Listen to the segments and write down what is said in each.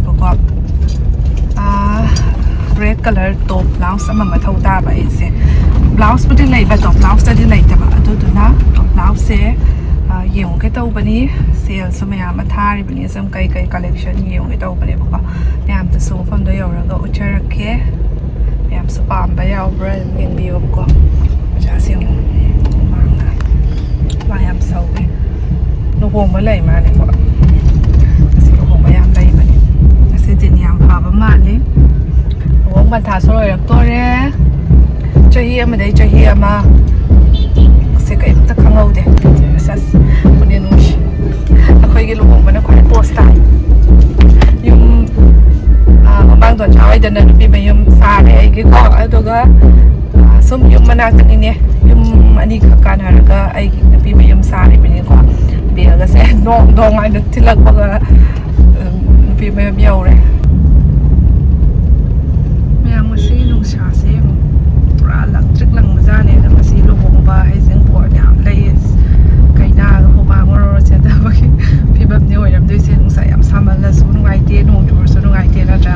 ꯂꯩꯕꯀꯣ red color top blouse ama mathau ta ba ise blouse pudi leiba top blouse tadi leitaba aduduna top blouse se yeng ke tau bani sale so maya ma thari bani sam kai collection yeng ke tau bani ba yam ta so pham do yauraga ucharakhe yam so pam ba yaubra yeng bi ko ja sim manga ma yam so be no hom ba lai ma ne ko asi no hom ba yam lai bani asi din yam pha ba ma le wong ban tha so rak to re chahi ama dai chahi ama se kai ta khangau de sas punin nush akhoi gi luhong bana khoi post ta yum bang don chawai dan nupi mayum sa re ai gi ko adoga sum yum mana tani ne yum ani khakan haraga ai gi nupi mayum sa re bini ko be ga se dong ai da tilak ba ga nupi mayum yaw re Sha se pura electric lang mazane na masi luhong ba haising por yam layes kaina ga ho ba ngoro che da ba ki phibam ne oiram doi se nung sa yam samal la su ngai te nung tur su ngai te na ja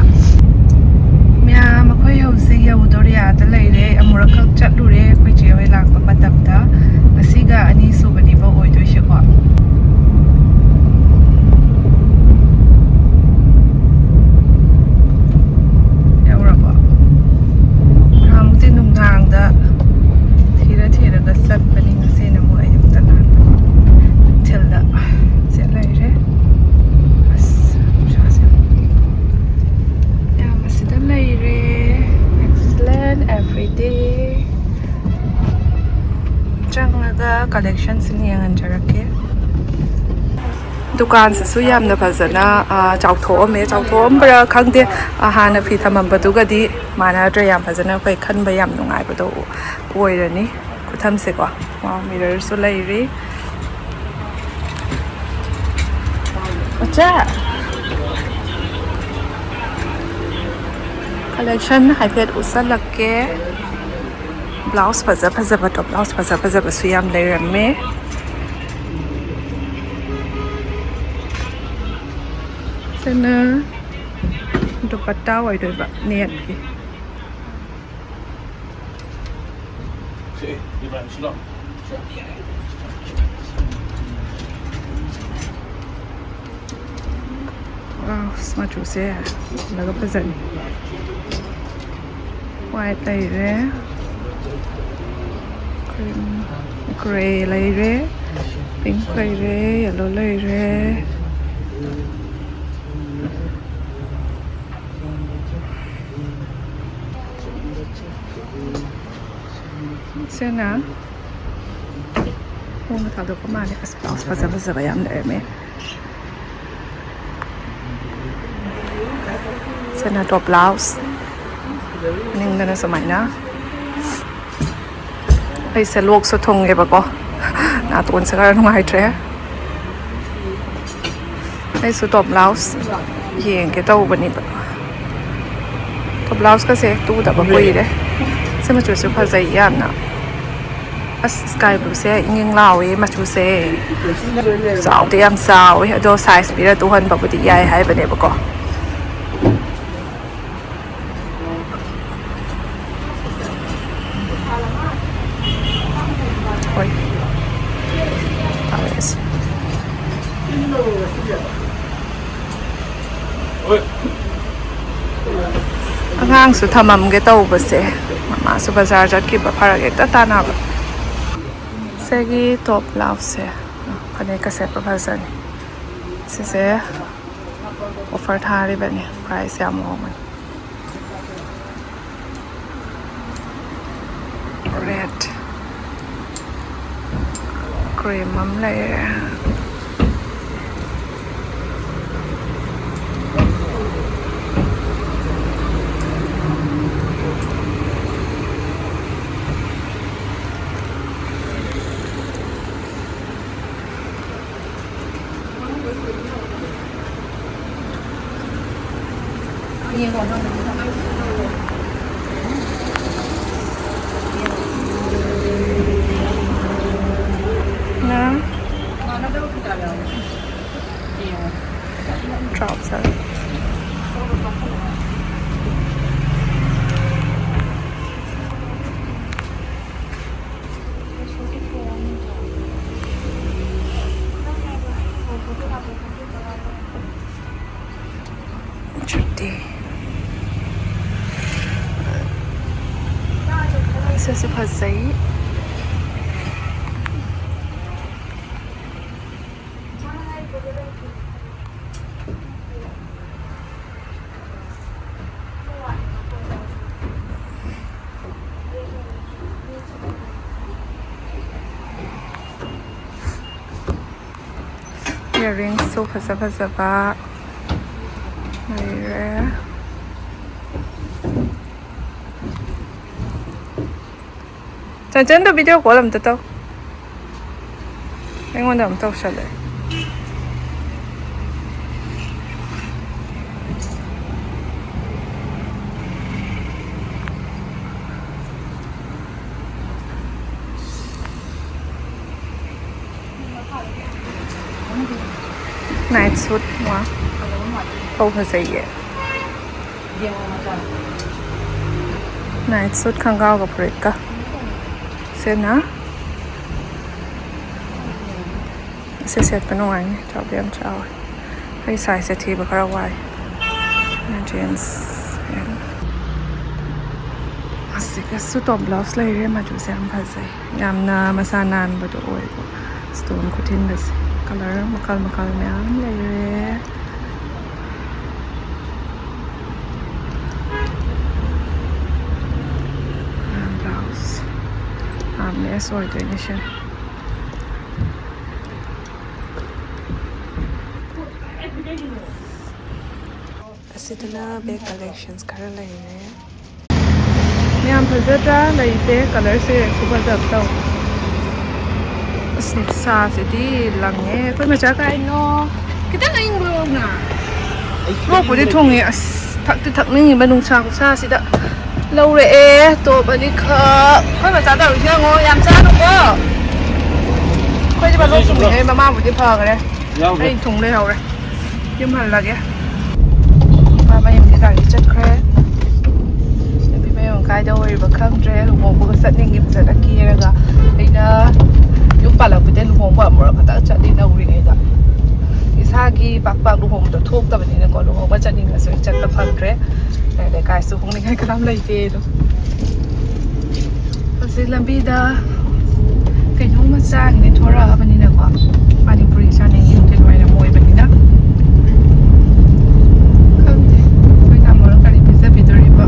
mya ma khoi ho se ya udoria ta lai re amura khak chat lu re khoi che wai lak ba matam ta asiga ani su bani ba oi doi she ko collection sin yang jarake dukan se su yam na phajana chawthom me chawthom bra khangde hana phi thamam baduga di mana dra yam phajana kai khan ba yam nungai ba do oirani kutham se ko wow mirror su lairi acha collection haipet usalakke blouse fajaba top blouse fajaba su yam leirame sena dupatta wai doi ba net ki wow smart chu se laga phajan white leire gray lai re pink lai re yellow lai re sena hong ta do ma ne as blouse fajaba yam le me sena top blouse ning na samai na ai se lok so thong ge ba ko na ton sa gar ngai tre ai su top blouse yeng ke tau bani ba top blouse ka se tu da ba koi de se ma chu su pha zai yam na as sky blue se inging lawi ma chu se sao de yam sao do size bi ra tu han ba bu di yai hai ba ne ba ko angang su thamam ge tau ba se mama su bazar jat ki ba phara ge ta ta na ba segi top blouse se phane ka se pa bhasan se offer thari ba ne price ya mo man red cream mam lai ꯁꯤꯁꯨ ꯐꯖꯩ. Earrings so fazaba rare. Jangan tu video call am tu tau. Engon dah am tau shalai. Night suit wah. Kau pasal ye. Night suit kangkau ke mereka. Sena. Set penuh ni. Coba yang caw. Hai size seti berkarawai. Jeans. Asyik suit atau blouse lah ini macam siapa pasal. Yang masanan betul oiba. Stone kutin besi. Color makal macam layer. Blouse. Ni soal tu ni sih. Asyiklah bag collections kerana layer. Ni am peserta layer color sih super jatuh. Sa jadi langnya, kau macam apa ino? Kita ngayon belum na. Mau boleh thong tak ni bandung sa sida. Lâu rồi tổ bận đi khờ, kau macam apa usia ngo, yang sana tu kau. Kau jadi baru thong ni, mama boleh phở cái đấy. Đây thong đây hậu rồi, nhưng mà là cái. Mama yang kita lagi cakap. Tapi memang kau dah oi bakang je, lu mau buka set ni kita dah kira ga. Ina yung pala pwede luhong pa mo kata chadi na uri ida isagi pakpak luhong to thok ta bani na ko luhong ba chadi na so chat ta phangre le kai su hong ni kai kalam lai te do pasi lambi da kai nong ma sa ni thora bani na ko pani puri sa ni yung te loi na moi bani na kamde koi na mo ka ni pizza bitori ba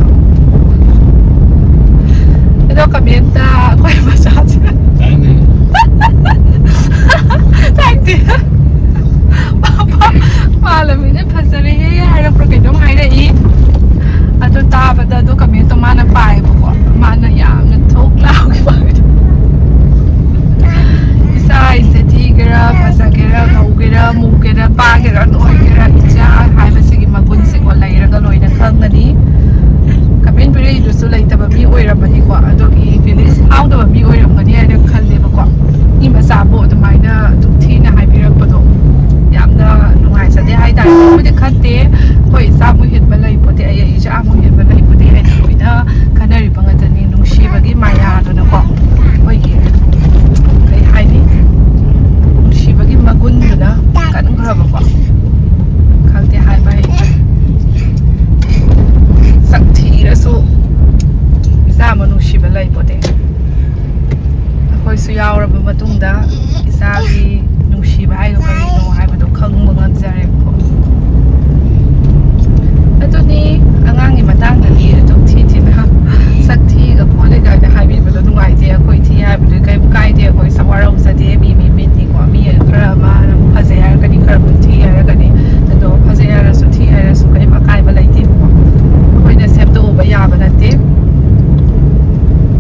ito kamenta koi ma sa Thank you. Papa, malam ini pasal ini harap pergi dong hari ini. Atau tak pada tu kami tu mana pai pokok mana yang ngetuk lau gitu. Isa tiga pasal kira kau kira mu kira pa kira noi kira ija hai masih magun sih kalau ira kalau ina kang tadi. Kami beri itu sulai tapi mi oiram bani ko atau ki feelings how tu mi oiram bani ada kali pokok. Ini masa bo tu mana tu tina hai birak pada, yang dah nungai saja hai dah. Kau dekat deh, kau isap muhit balai putih ayah isap muhit balai putih hai tu ina kerana ribangan tadi nungsi bagi maya tu nak kau, kau ye, kau hai ni nungsi bagi magun tu na, kan kau apa kau, kau deh hai baik, sakti rasu, isap nungsi balai putih. Koi suyau ra matung da isagi nushi ba hai ko kai no hai ba do khang mo ngam jare ko ato ni angang ni matang na ni ato thi na sak thi ga ko le ga hai bi ba do ngai te koi thi hai ba do kai te koi sawara usa te mi ni ko mi kra ma na phase ya ka ni kra bu thi ya ka ni ato phase ya ra su thi hai ra su kai ba kai ba lai te ko koi na sep do ba ya ba na te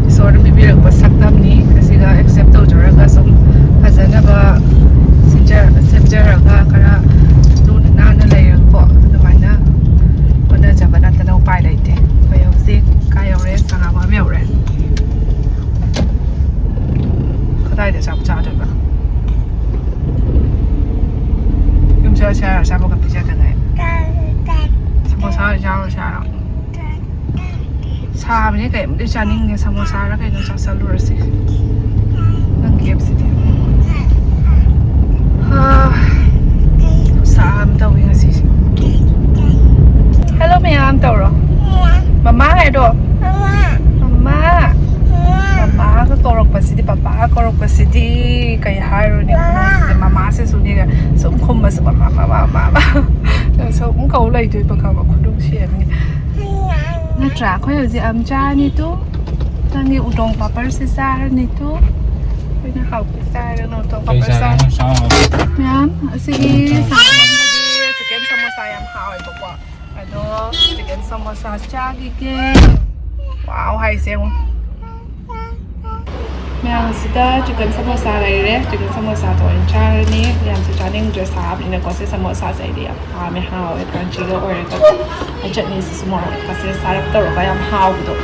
so ra mi bi ra ba sak tam ni accept tu cara kasum fazana ba sejarah ka kara lu na layer ko mana kena jabatan tanau pai lai te kayo si kayo re sanga ma meu re kadai de sa cha de ba yum cha sa ba ka pi cha de ngai samosa ja cha sa ni kai mu de cha ning ne samosa ra kai no cha sa lu ra si Nanggap sih Saan tahu yang sih. Hello, Mia, am tahu. Mama, ada. Mama. kay haro ni sa mama sa suniga so kum mas mama so kau lai tu pa ka ba khudung xian ni na tra ko yo ji am cha ni tu tang ni udong papar si sa ni tu na khau sa no to papar sa yan sige sa chicken samosa yam hao ai ba kwa ado chicken samosa cha gi ke wow hai seng Mẹ sida chicken samosa này đấy, chicken samosa thôi anh cha này, làm cho cha nên dress up, nên có sẽ samosa sẽ đi à, mẹ hao, cái con chicken or cái chutney是什么，có sẽ sa up tới cái em hao được.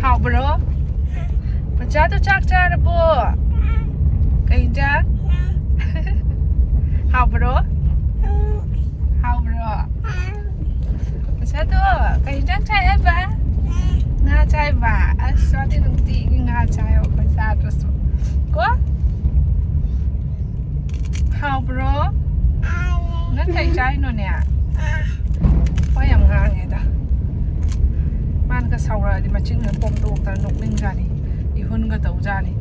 Hảo bro, mình cha tôi chắc cha đó bố, cái cha, hảo bro, mình cha tôi, cái chắc cha em ba, nga cha ba, sao thì đừng tị nga cha ở bên xa rồi số, có, hảo bro, nó thấy trái nó nè, phải làm ngang vậy ta. Man ka saura di macing na pom tu ta nok ning jani ihun ga tau jani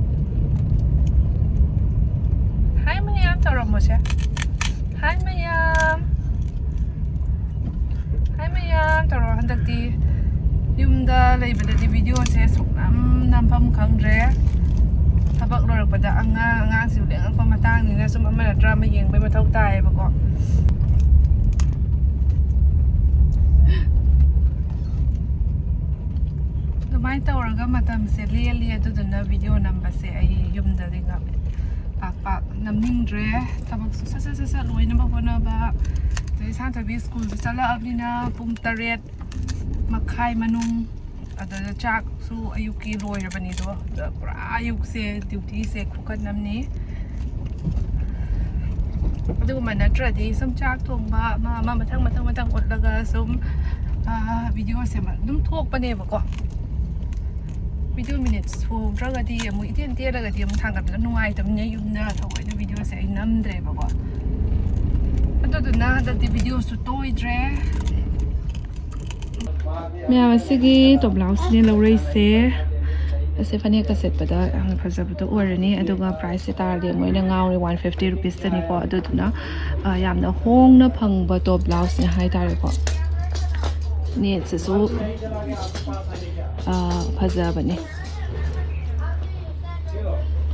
hai mayam taro mo siya hai mayam taro handak ti yumda laibada di video se sok nam pam khang re tabak ro pada anga siu le ang pamatang ni na sum amana drama yeng bai ma thau tai ba ko mai tàu rồi các matam sẽ lia tu na video number sẽ ai dùng để gặp pak nam ning re tabak sa loi na ba na ba tại sang tabi school sa la ablina pum taret makai manung ada chak su ayuki loi ra bani do da pra ayuk se duty se khukat nam ni adu man na tra di sam chak thong ba ma mathang ot laga sum video se ma dum thok pa ne ba ko video minutes for raga di mu itian tia raga di mu thangกับนุ้ยแต่มันยังยุ่งนะถอยในวิดีโอเสียน้ำเดรบอกว่าแล้วตัวนั้นแต่ที่วิดีโอสุดโต้ยเดรแม่ว่าสิ่งตัวบลาวส์นี่เราเรย์เซ่เซฟันนี่ก็เสร็จไปได้อันนี้พอจะไปตัวอวดนี่อันนี้ก็ price ตาเดียงไว้ในเงาใน150 rupees นี่ก็อันนี้นะยามเนาะห้องเนาะพังบะตัวบลาวส์เนี่ยให้ตาเลยก็นี่จะสู้พะจาบันนี้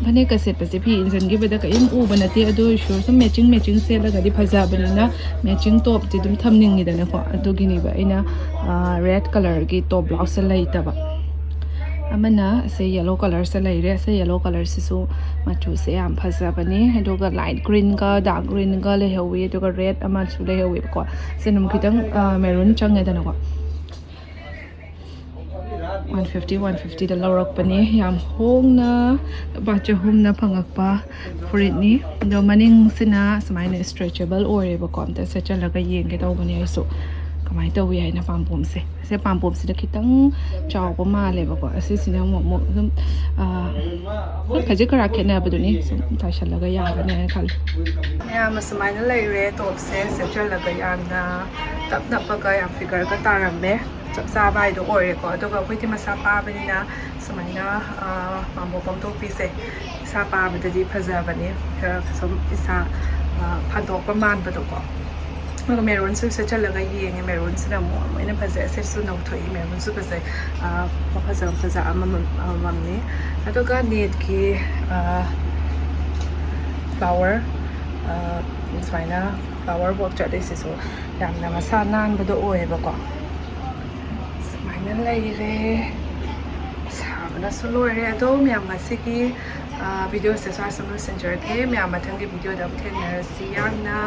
พันนี้ก็เสร็จไปสิพี่อินสันกี่ไปได้ก็ยังอู้บันนี้อดูชัวร์สมัยจิ้งเสร็จแล้วก็ที่พะจาบันนี้นะแม่จิ้งตัวที่ดุมทำนิ่งนี่เดี๋ยวนะขออดูกินี่แบบไอ้นะred color กี่ตัว blouse อะไรแต่แบบอามันนะเสีย yellow color อะไรเรียกเสีย yellow color สิสู้มาชูเสียมพะจาบันนี้ให้ดูก็ light green ก็ dark green ก็เลยเฮลวี่ดูก็ red อามันชูเลยเฮลวี่ก่อนเส้นน้ำคิดตั้งmaroon จังไงแต่นะก่อน150 the lower up ni yam hongna ba cha humna phangak pa fruit ni do maning sina smai ne stretchable or ba kom ta se cha laga yeng ke taw bani ai so kamai taw wi ai na pam pom se pam pom se ki tang chaw pa ma le ba ko ase sina mo dum ka je kara ke na ba du ni ta sha laga ya ga ne khal ya ma smai na lai re top se cha laga ya na tap pa ga ya figure ka taram be ꯆꯞ ꯆꯥꯕ ꯍꯥꯏꯗꯣ ꯑꯣꯏꯔꯦꯀꯣ ꯑꯗꯨꯒ ꯑꯩꯈꯣꯏꯗꯤ ꯃꯁꯥ ꯄꯥꯕꯅꯤꯅ ꯁꯨꯃꯥꯏꯅ ꯄꯥꯝꯕꯣꯛ ꯄꯥꯡꯊꯣꯛꯄꯤꯁꯦ ꯏꯁꯥ ꯄꯥꯕꯗꯗꯤ ꯐꯖꯕꯅꯤ ꯈꯔ ꯁꯨꯝ ꯏꯁꯥ ꯐꯥꯗꯣꯛꯄ ꯃꯥꯟꯕꯗꯣꯀꯣ ꯑꯗꯨꯒ ꯃꯦꯔꯨꯟꯁꯨ ꯁꯦꯠꯆꯜꯂꯒ ꯌꯦꯡꯉꯦ ꯃꯦꯔꯨꯟꯁꯤꯅ ꯑꯃꯨꯛ ꯑꯃꯨꯛ ꯐꯖꯩ ꯁꯦꯠꯁꯨ ꯅꯧꯊꯣꯛꯏ ꯃꯦꯔꯨꯟꯁꯨ ꯐꯖꯩ ꯐꯖ ꯑꯃꯃꯝꯅꯤ ꯑꯗꯨꯒ ꯅꯦꯠꯀꯤ ꯐ꯭ꯂꯥꯋꯔ ꯁꯨꯃꯥꯏꯅ ꯐ꯭ꯂꯥꯋꯔ ꯋꯥꯛ ꯆꯠꯂꯤꯁꯤꯁꯨ ꯌꯥꯝꯅ ꯃꯁꯥ ꯅꯥꯟꯕꯗꯣ ꯑꯣꯏꯌꯦꯕꯀꯣ ꯁꯨꯃꯥꯏꯅ ꯂꯩꯔꯦ ꯁꯥꯕꯅꯁꯨ ꯂꯣꯏꯔꯦ ꯑꯗꯣ ꯃꯌꯥꯝ ꯉꯁꯤꯒꯤ ꯚꯤꯗꯤꯑꯣꯁꯦ ꯁ꯭ꯋꯥꯏ ꯁꯨꯝ ꯂꯣꯏꯁꯤꯟꯖꯔꯒꯦ ꯃꯌꯥꯝ ꯃꯊꯪꯒꯤ ꯚꯤꯗꯤꯑꯣꯗ ꯑꯃꯨꯛ ꯊꯦꯡꯅꯔꯁꯤ ꯌꯥꯝꯅ